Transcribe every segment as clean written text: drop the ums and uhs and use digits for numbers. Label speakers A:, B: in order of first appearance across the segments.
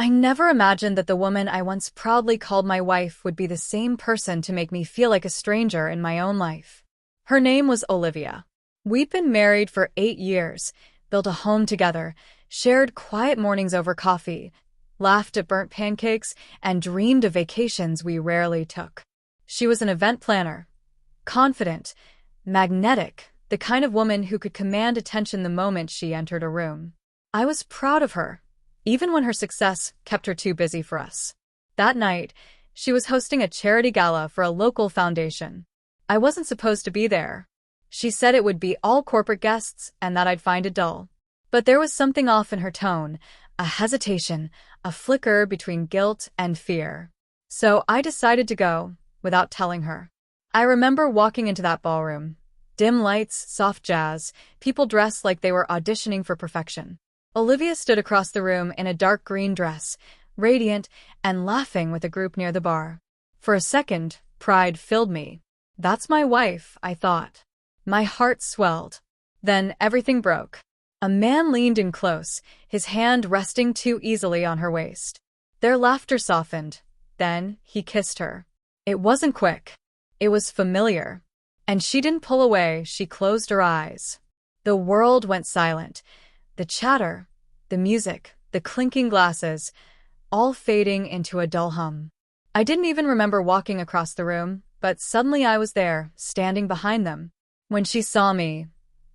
A: I never imagined that the woman I once proudly called my wife would be the same person to make me feel like a stranger in my own life. Her name was Olivia. We'd been married for 8 years, built a home together, shared quiet mornings over coffee, laughed at burnt pancakes, and dreamed of vacations we rarely took. She was an event planner, confident, magnetic, the kind of woman who could command attention the moment she entered a room. I was proud of her, even when her success kept her too busy for us. That night, she was hosting a charity gala for a local foundation. I wasn't supposed to be there. She said it would be all corporate guests and that I'd find it dull. But there was something off in her tone, a hesitation, a flicker between guilt and fear. So I decided to go, without telling her. I remember walking into that ballroom. Dim lights, soft jazz, people dressed like they were auditioning for perfection. Olivia stood across the room in a dark green dress, radiant and laughing with a group near the bar. For a second, pride filled me. That's my wife, I thought. My heart swelled. Then everything broke. A man leaned in close, his hand resting too easily on her waist. Their laughter softened. Then he kissed her. It wasn't quick. It was familiar. And she didn't pull away, she closed her eyes. The world went silent. The chatter, the music, the clinking glasses, all fading into a dull hum. I didn't even remember walking across the room, but suddenly I was there, standing behind them. When she saw me,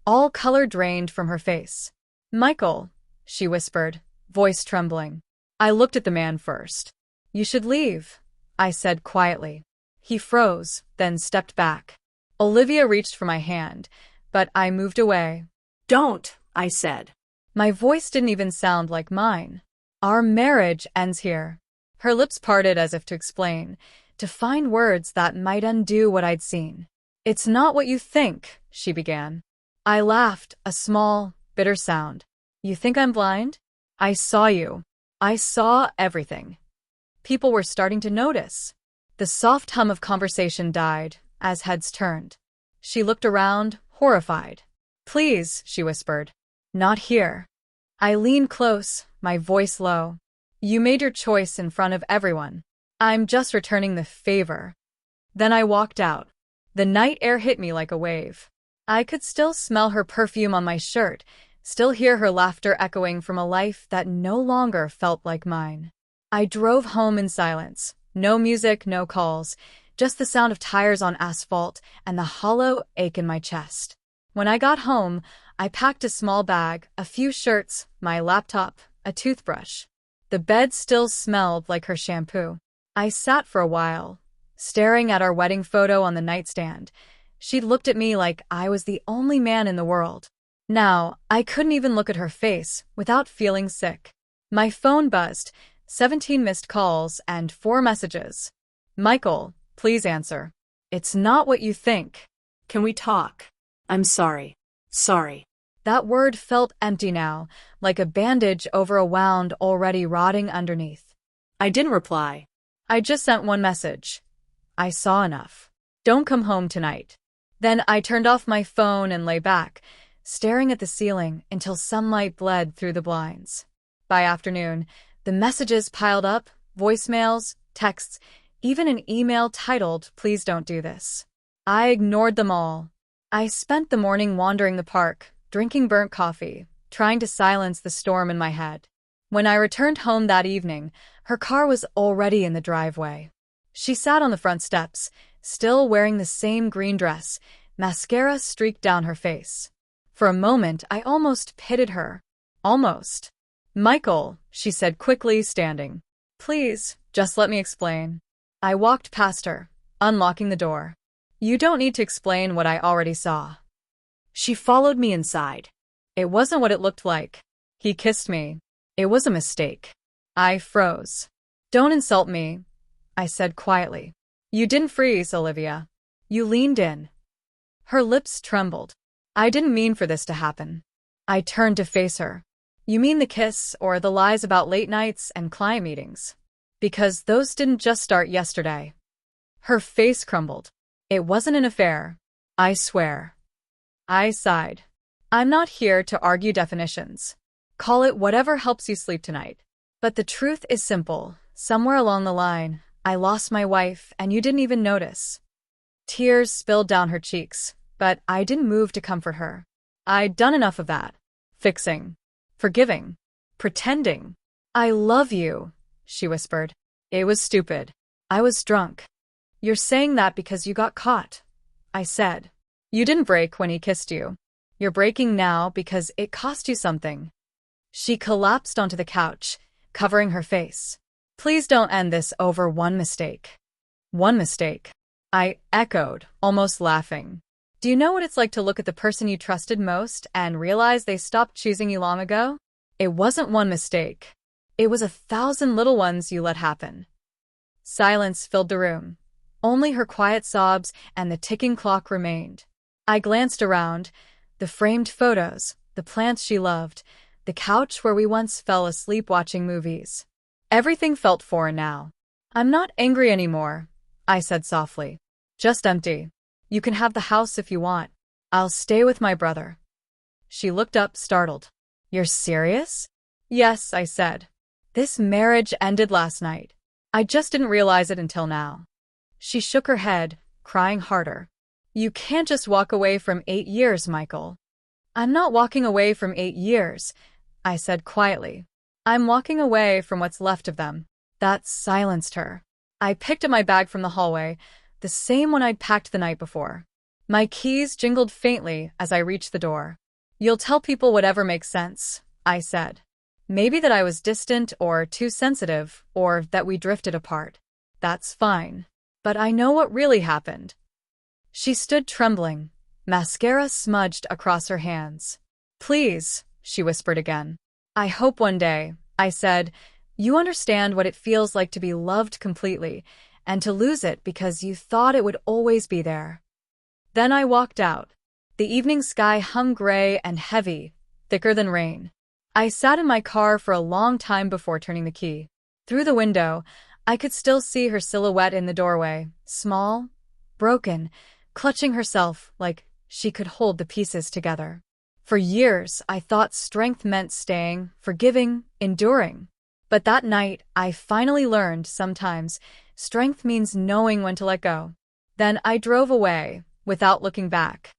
A: all color drained from her face. "Michael," she whispered, voice trembling. I looked at the man first. "You should leave," I said quietly. He froze, then stepped back. Olivia reached for my hand, but I moved away.
B: "Don't," I said.
A: My voice didn't even sound like mine. "Our marriage ends here." Her lips parted as if to explain, to find words that might undo what I'd seen. "It's not what you think," she began. I laughed, a small, bitter sound. "You think I'm blind? I saw you. I saw everything." People were starting to notice. The soft hum of conversation died as heads turned. She looked around, horrified. "Please," she whispered. "Not here." I leaned close, my voice low. "You made your choice in front of everyone. I'm just returning the favor." Then I walked out. The night air hit me like a wave. I could still smell her perfume on my shirt, still hear her laughter echoing from a life that no longer felt like mine. I drove home in silence. No music, no calls, just the sound of tires on asphalt and the hollow ache in my chest. When I got home, I packed a small bag, a few shirts, my laptop, a toothbrush. The bed still smelled like her shampoo. I sat for a while, staring at our wedding photo on the nightstand. She'd looked at me like I was the only man in the world. Now, I couldn't even look at her face without feeling sick. My phone buzzed, 17 missed calls and 4 messages. "Michael, please answer. It's not what you think."
B: "Can we talk? I'm sorry. Sorry."
A: That word felt empty now, like a bandage over a wound already rotting underneath.
B: I didn't reply.
A: I just sent one message. I saw enough. "Don't come home tonight." Then I turned off my phone and lay back, staring at the ceiling until sunlight bled through the blinds. By afternoon, the messages piled up, voicemails, texts, even an email titled, "Please don't do this." I ignored them all. I spent the morning wandering the park, drinking burnt coffee, trying to silence the storm in my head. When I returned home that evening, her car was already in the driveway. She sat on the front steps, still wearing the same green dress, mascara streaked down her face. For a moment, I almost pitied her. Almost. "Michael," she said quickly, standing. "Please, just let me explain." I walked past her, unlocking the door. "You don't need to explain what I already saw."
B: She followed me inside.
A: It wasn't what it looked like. He kissed me. It was a mistake. I froze. "Don't insult me," I said quietly. "You didn't freeze, Olivia. You leaned in." Her lips trembled. "I didn't mean for this to happen." I turned to face her. "You mean the kiss or the lies about late nights and client meetings? Because those didn't just start yesterday." Her face crumbled. "It wasn't an affair. I swear." I sighed. "I'm not here to argue definitions. Call it whatever helps you sleep tonight." But the truth is simple. Somewhere along the line, I lost my wife and you didn't even notice. Tears spilled down her cheeks, but I didn't move to comfort her. I'd done enough of that. Fixing. Forgiving. Pretending. I love you, she whispered. It was stupid. I was drunk. You're saying that because you got caught, I said. You didn't break when he kissed you. You're breaking now because it cost you something. She collapsed onto the couch, covering her face. Please don't end this over one mistake. One mistake, I echoed, almost laughing. Do you know what it's like to look at the person you trusted most and realize they stopped choosing you long ago? It wasn't one mistake. It was 1,000 little ones you let happen. Silence filled the room. Only her quiet sobs and the ticking clock remained. I glanced around. The framed photos, the plants she loved, the couch where we once fell asleep watching movies. Everything felt foreign now. I'm not angry anymore, I said softly. Just empty. You can have the house if you want. I'll stay with my brother. She looked up, startled. You're serious? Yes, I said. This marriage ended last night. I just didn't realize it until now. She shook her head, crying harder. You can't just walk away from 8 years, Michael. I'm not walking away from 8 years, I said quietly. I'm walking away from what's left of them. That silenced her. I picked up my bag from the hallway, the same one I'd packed the night before. My keys jingled faintly as I reached the door. You'll tell people whatever makes sense, I said. Maybe that I was distant or too sensitive, or that we drifted apart. That's fine. But I know what really happened. She stood trembling, mascara smudged across her hands. Please, she whispered again. I hope one day, I said, you understand what it feels like to be loved completely, and to lose it because you thought it would always be there. Then I walked out. The evening sky hung gray and heavy, thicker than rain. I sat in my car for a long time before turning the key. Through the window, I could still see her silhouette in the doorway, small, broken, clutching herself like she could hold the pieces together. For years, I thought strength meant staying, forgiving, enduring. But that night, I finally learned sometimes strength means knowing when to let go. Then I drove away, without looking back.